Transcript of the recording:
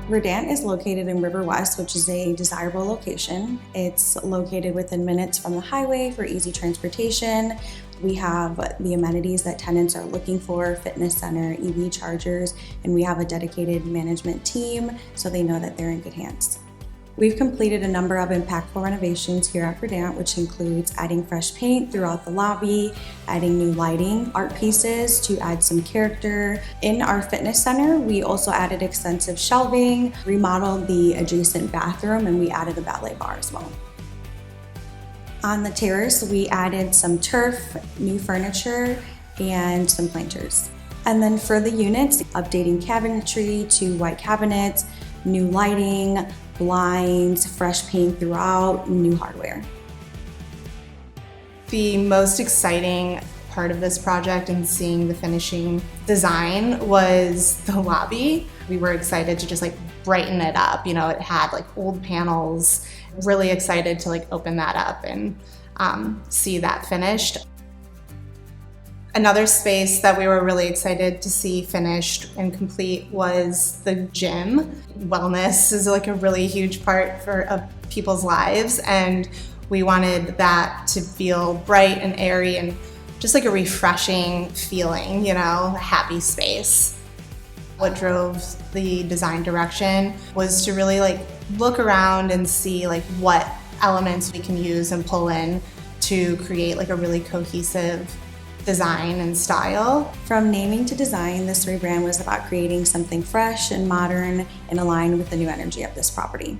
Verdant is located in River West, which is a desirable location. It's located within minutes from the highway for easy transportation. We have the amenities that tenants are looking for, fitness center, EV chargers, and we have a dedicated management team so they know that they're in good hands. We've completed a number of impactful renovations here at Verdant, which includes adding fresh paint throughout the lobby, adding new lighting, art pieces to add some character. In our fitness center, we also added extensive shelving, remodeled the adjacent bathroom, and we added a ballet bar as well. On the terrace, we added some turf, new furniture, and some planters. And then for the units, updating cabinetry to white cabinets, new lighting, blinds, fresh paint throughout, new hardware. The most exciting part of this project and seeing the finishing design was the lobby. We were excited to just brighten it up. It had old panels. Really excited to open that up and see that finished. Another space that we were really excited to see finished and complete was the gym. Wellness is a really huge part of people's lives, and we wanted that to feel bright and airy and just a refreshing feeling, a happy space. What drove the design direction was to really look around and see what elements we can use and pull in to create a really cohesive design and style. From naming to design, this rebrand was about creating something fresh and modern and aligned with the new energy of this property.